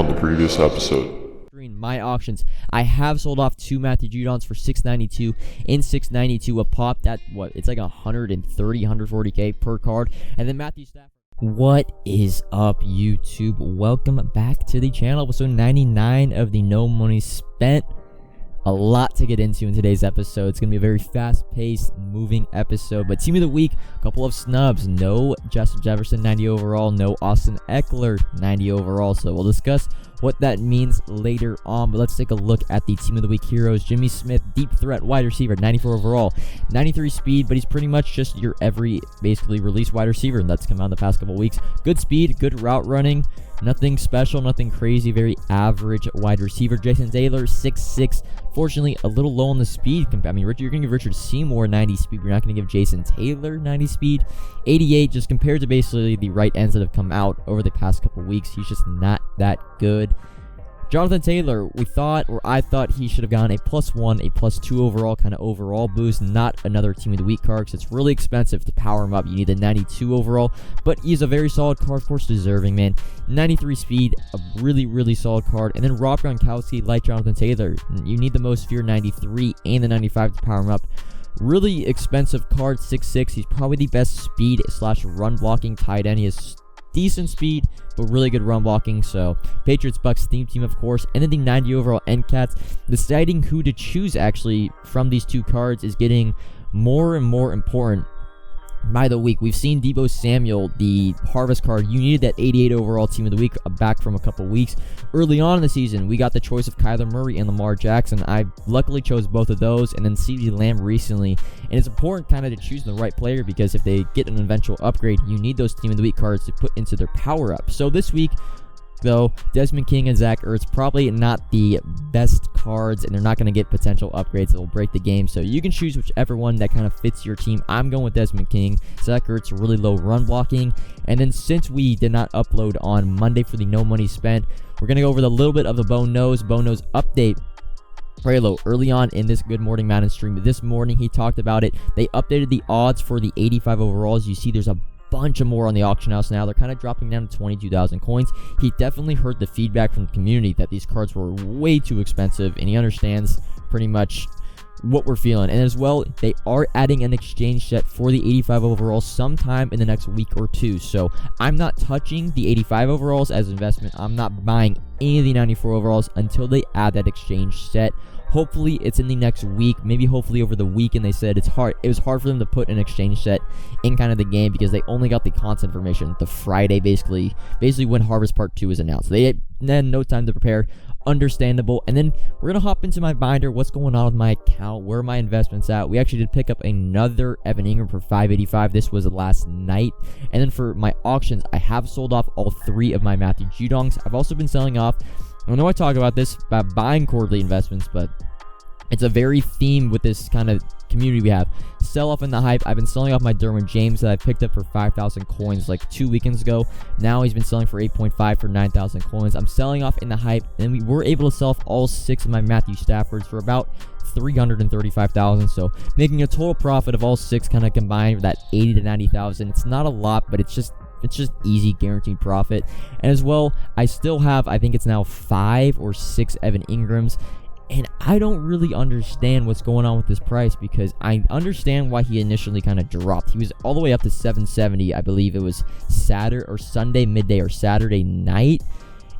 on the previous episode. My auctions, I have sold off 2 Matthew Judons for $692 and $692 a pop. That it's like 130, 140k per card. And then Matthew Stafford. What is up, YouTube? Welcome back to the channel. Episode 99 of the No Money Spent. A lot to get into in today's episode. It's going to be a very fast-paced, moving episode. But team of the week, a couple of snubs. No Justin Jefferson, 90 overall. No Austin Eckler, 90 overall. So we'll discuss what that means later on. But let's take a look at the team of the week heroes. Jimmy Smith, deep threat wide receiver, 94 overall. 93 speed, but he's pretty much just your every, basically, release wide receiver. And that's come out in the past couple weeks. Good speed, good route running. Nothing special, nothing crazy, very average wide receiver. Jason Taylor, 6'6". Fortunately, a little low on the speed. I mean, you're going to give Richard Seymour 90 speed. You're not going to give Jason Taylor 90 speed. 88, just compared to basically the right ends that have come out over the past couple weeks. He's just not that good. Jonathan Taylor, I thought he should have gotten a +1, a +2 overall, kind of overall boost, not another team of the week card, because it's really expensive to power him up. You need a 92 overall, but he's a very solid card, of course, deserving, man. 93 speed, a really, really solid card. And then Rob Gronkowski, like Jonathan Taylor, you need the most fear 93 and the 95 to power him up. Really expensive card, 6'6". He's probably the best speed / run blocking tight end. He has decent speed, but really good run blocking. So Patriots Bucks theme team, of course. And then the 90 overall NCATs. Deciding who to choose actually from these two cards is getting more and more important by the week. We've seen Deebo Samuel, the Harvest card. You needed that 88 overall team of the week back from a couple weeks. Early on in the season, we got the choice of Kyler Murray and Lamar Jackson. I luckily chose both of those, and then CeeDee Lamb recently. And it's important kind of to choose the right player, because if they get an eventual upgrade, you need those team of the week cards to put into their power up. So this week, though, Desmond King and Zach Ertz probably not the best cards, and they're not going to get potential upgrades that will break the game. So you can choose whichever one that kind of fits your team. I'm going with Desmond King. Zach Ertz, really low run blocking. And then since we did not upload on Monday for the No Money Spent, we're going to go over the little bit of the Bone Nose update. Reroll early on in this Good Morning Madden stream this morning, he talked about it. They updated the odds for the 85 overalls. You see there's a bunch of more on the auction house now. They're kind of dropping down to 22,000 coins. He definitely heard the feedback from the community that these cards were way too expensive, and he understands pretty much what we're feeling. And as well, they are adding an exchange set for the 85 overalls sometime in the next week or two. So I'm not touching the 85 overalls as investment. I'm not buying any of the 94 overalls until they add that exchange set. Hopefully it's in the next week, maybe hopefully over the weekend. They said it was hard for them to put an exchange set in kind of the game, because they only got the content information the Friday, basically when Harvest Part 2 is announced. They had no time to prepare. Understandable. And then we're going to hop into my binder. What's going on with my account? Where are my investments at? We actually did pick up another Evan Engram for $585. This was last night. And then for my auctions, I have sold off all 3 of my Matthew Judons. I've also been selling off, I know I talk about this, about buying quarterly investments, but it's a very theme with this kind of community we have. Sell off in the hype. I've been selling off my Derwin James that I picked up for 5,000 coins like 2 weekends ago. Now he's been selling for 8.5 for 9,000 coins. I'm selling off in the hype, and we were able to sell off all 6 of my Matthew Staffords for about 335,000. So making a total profit of all 6 kind of combined for that 80 to 90,000. It's not a lot, but it's just easy, guaranteed profit. And as well, I still have, I think it's now 5 or 6 Evan Engrams. And I don't really understand what's going on with this price, because I understand why he initially kind of dropped. He was all the way up to 770, I believe it was Saturday or Sunday midday or Saturday night.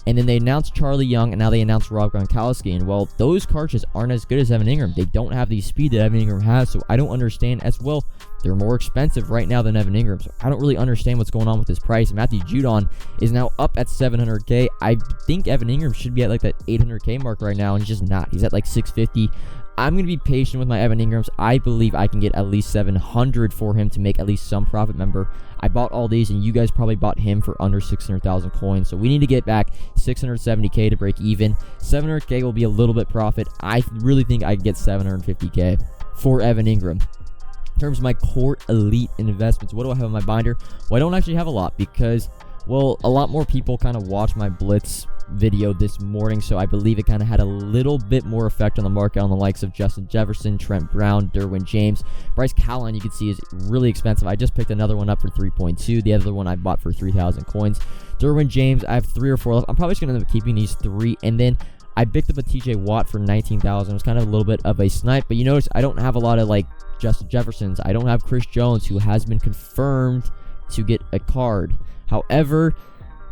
And then they announced Charlie Young, and now they announced Rob Gronkowski. And, well, those cards just aren't as good as Evan Engram. They don't have the speed that Evan Engram has, so I don't understand. As well, they're more expensive right now than Evan Engram, so I don't really understand what's going on with this price. Matthew Judon is now up at 700K. I think Evan Engram should be at like that 800K mark right now, and he's just not. He's at like 650. I'm going to be patient with my Evan Engrams. I believe I can get at least 700 for him to make at least some profit. Remember, I bought all these, and you guys probably bought him for under 600,000 coins. So we need to get back 670K to break even. 700K will be a little bit profit. I really think I can get 750K for Evan Engram. In terms of my core elite investments, what do I have in my binder? Well, I don't actually have a lot, because, well, a lot more people kind of watch my Blitz video this morning, so I believe it kind of had a little bit more effect on the market on the likes of Justin Jefferson, Trent Brown, Derwin James. Bryce Callahan, you can see, is really expensive. I just picked another one up for 3.2. The other one I bought for 3,000 coins. Derwin James, I have 3 or 4 left. I'm probably just going to end up keeping these 3, and then I picked up a TJ Watt for 19,000. It was kind of a little bit of a snipe, but you notice I don't have a lot of like Justin Jeffersons. I don't have Chris Jones, who has been confirmed to get a card. However,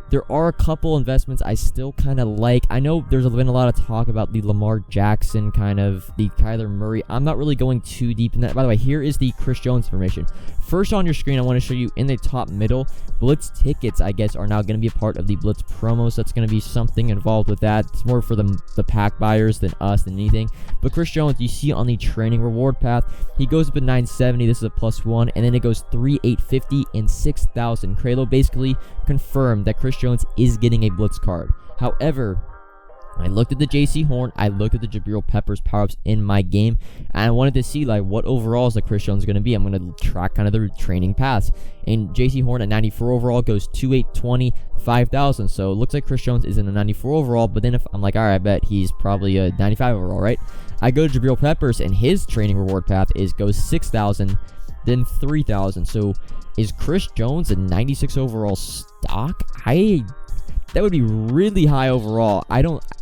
there are a couple investments I still kind of like. I know there's been a lot of talk about the Lamar Jackson, kind of the Kyler Murray. I'm not really going too deep in that. By the way, here is the Chris Jones information. First on your screen, I want to show you in the top middle, Blitz tickets, I guess, are now going to be a part of the Blitz Promo, so that's going to be something involved with that. It's more for the pack buyers than us, than anything. But Chris Jones, you see on the training reward path, he goes up at 970. This is a +1, and then it goes 3,850 and 6,000. Kralo basically confirmed that Chris Jones is getting a Blitz card. However, I looked at the JC Horn, I looked at the Jabril Peppers power-ups in my game, and I wanted to see like what overalls that Chris Jones is going to be. I'm going to track kind of the training paths. And JC Horn at 94 overall goes 2,820, 5,000. So it looks like Chris Jones is in a 94 overall, but then if I'm like, all right, I bet he's probably a 95 overall, right? I go to Jabril Peppers, and his training reward path goes 6,000, then 3,000. So is Chris Jones a 96 overall stock? That would be really high overall.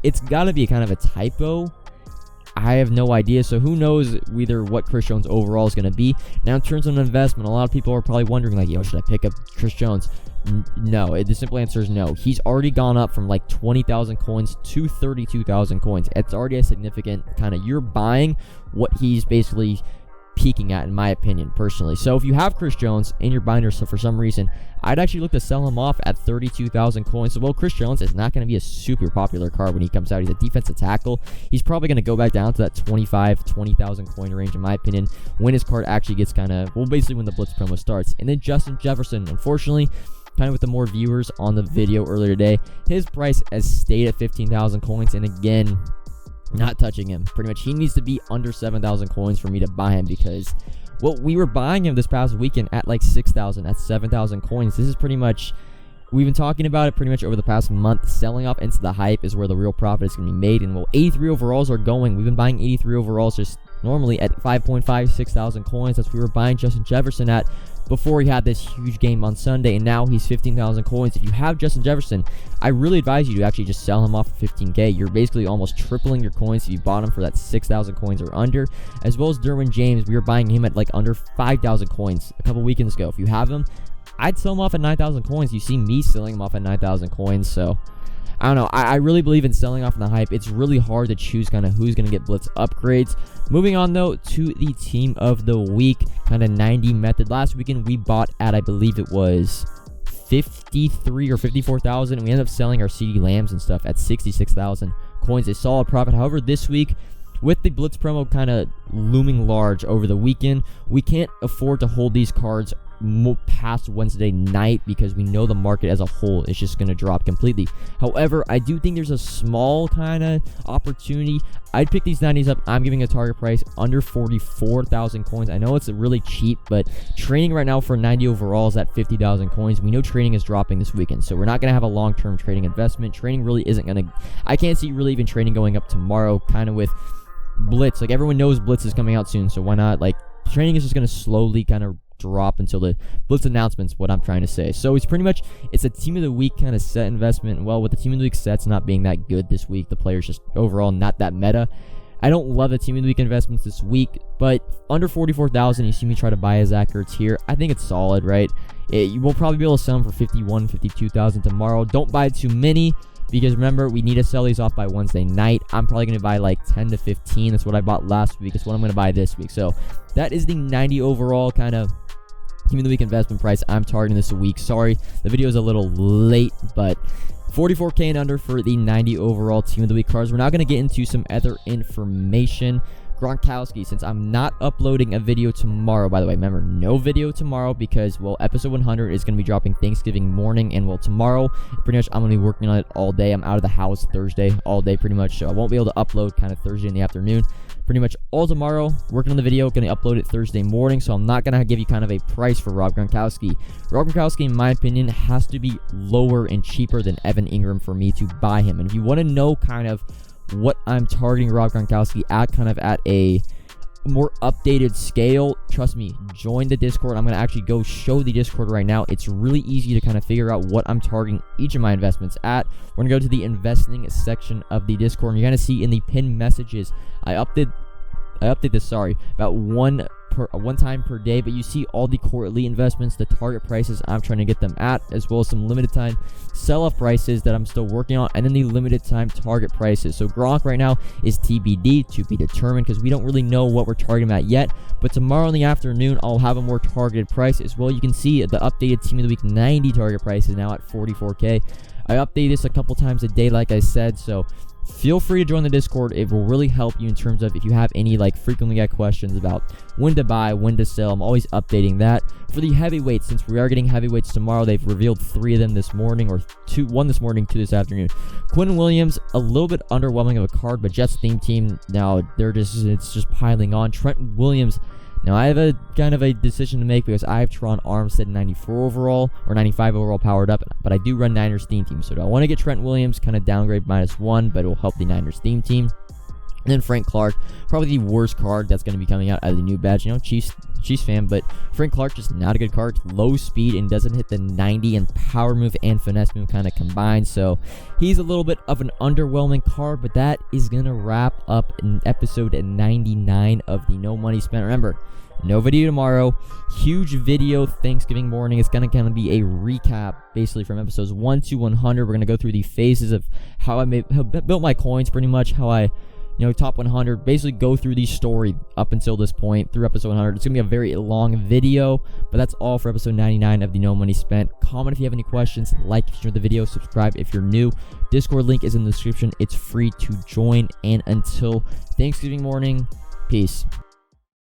It's got to be kind of a typo. I have no idea. So who knows either what Chris Jones overall is going to be. Now, in terms of an investment, a lot of people are probably wondering, like, yo, should I pick up Chris Jones? No. The simple answer is no. He's already gone up from like 20,000 coins to 32,000 coins. It's already a significant kind of, you're buying what he's basically peaking at, in my opinion, personally. So if you have Chris Jones in your binder, so for some reason, I'd actually look to sell him off at 32,000 coins. So, well, Chris Jones is not going to be a super popular card when he comes out. He's a defensive tackle. He's probably going to go back down to that 20,000 coin range, in my opinion, when his card actually gets kind of, well, basically when the Blitz promo starts. And then Justin Jefferson, unfortunately, kind of with the more viewers on the video earlier today, his price has stayed at 15,000 coins, and again, not touching him. Pretty much he needs to be under 7,000 coins for me to buy him, because, well, we were buying him this past weekend at like 6,000, at 7,000 coins. This is pretty much, we've been talking about it pretty much over the past month. Selling off into the hype is where the real profit is going to be made. And, well, 83 overalls are going. We've been buying 83 overalls just normally at 5.5, 6,000 coins. That's what we were buying Justin Jefferson at before he had this huge game on Sunday, and now he's 15,000 coins. If you have Justin Jefferson, I really advise you to actually just sell him off for 15K. You're basically almost tripling your coins if you bought him for that 6,000 coins or under. As well as Derwin James, we were buying him at like under 5,000 coins a couple weekends ago. If you have him, I'd sell him off at 9,000 coins. You see me selling him off at 9,000 coins, so I don't know. I really believe in selling off in the hype. It's really hard to choose kind of who's going to get Blitz upgrades. Moving on, though, to the team of the week, kind of 90 method. Last weekend, we bought at, I believe it was 53 or 54,000. We ended up selling our CD Lambs and stuff at 66,000 coins. A solid profit. However, this week, with the Blitz promo kind of looming large over the weekend, we can't afford to hold these cards past Wednesday night, because we know the market as a whole is just going to drop completely. However, I do think there's a small kind of opportunity. I'd pick these 90s up. I'm giving a target price under 44,000 coins. I know it's really cheap, but trading right now for 90 overall is at 50,000 coins. We know trading is dropping this weekend, so we're not going to have a long-term trading investment. Trading really isn't going to, I can't see really even trading going up tomorrow, kind of with Blitz. Like, everyone knows Blitz is coming out soon, so why not? Like, trading is just going to slowly kind of drop until the Blitz announcements, what I'm trying to say. So it's pretty much, it's a team of the week kind of set investment. Well, with the team of the week sets not being that good this week, the players just overall not that meta. I don't love the team of the week investments this week, but under 44,000, you see me try to buy a Zach Ertz here. I think it's solid, right? You will probably be able to sell them for 51, 52,000 tomorrow. Don't buy too many, because remember, we need to sell these off by Wednesday night. I'm probably going to buy like 10 to 15. That's what I bought last week. It's what I'm going to buy this week. So that is the 90 overall kind of team of the week investment price. I'm targeting this a week. Sorry, the video is a little late, but 44K and under for the 90 overall team of the week cards. We're now going to get into some other information. Gronkowski, since I'm not uploading a video tomorrow, by the way, remember, no video tomorrow because, well, episode 100 is going to be dropping Thanksgiving morning, and, well, tomorrow, pretty much, I'm going to be working on it all day. I'm out of the house Thursday all day, pretty much, so I won't be able to upload kind of Thursday in the afternoon. Pretty much all tomorrow, working on the video, going to upload it Thursday morning, so I'm not going to give you kind of a price for Rob Gronkowski. Rob Gronkowski, in my opinion, has to be lower and cheaper than Evan Engram for me to buy him. And if you want to know kind of what I'm targeting Rob Gronkowski at, kind of at a more updated scale, trust me, join the Discord. I'm going to actually go show the Discord right now. It's really easy to kind of figure out what I'm targeting each of my investments at. We're going to go to the investing section of the Discord, and you're going to see in the pinned messages, I update this, about one time per day, but you see all the core elite investments, the target prices I'm trying to get them at, as well as some limited time sell-off prices that I'm still working on, and then the limited time target prices. So Gronk right now is TBD, to be determined, because we don't really know what we're targeting at yet, but tomorrow in the afternoon I'll have a more targeted price as well. You can see the updated team of the week 90 target price is now at 44k. I update this a couple times a day, like I said, so feel free to join the Discord. It will really help you in terms of if you have any frequently get questions about when to buy, when to sell. I'm always updating that. For the heavyweights, since we are getting heavyweights tomorrow, they've revealed 3 of them this morning, or one this morning, 2 this afternoon. Quinn Williams, a little bit underwhelming of a card, but Jets theme team, now it's just piling on. Trent Williams, now I have a kind of a decision to make because I have Tron Armstead 94 overall or 95 overall powered up, but I do run Niners theme team. So do I want to get Trent Williams, kind of downgrade -1, but it will help the Niners theme team. And then Frank Clark, probably the worst card that's going to be coming out of the new badge. You know, Chiefs fan, but Frank Clark just not a good card. Low speed and doesn't hit the 90 and power move and finesse move kind of combined. So he's a little bit of an underwhelming card, but that is going to wrap up in episode 99 of the No Money Spent. Remember, no video tomorrow. Huge video Thanksgiving morning. It's going to kind of be a recap basically from episodes 1 to 100. We're going to go through the phases of how I built my coins, pretty much how I top 100, basically go through the story up until this point through episode 100. It's going to be a very long video, but that's all for episode 99 of the No Money Spent. Comment if you have any questions, like if you enjoyed the video, subscribe if you're new. Discord link is in the description. It's free to join, and until Thanksgiving morning, peace.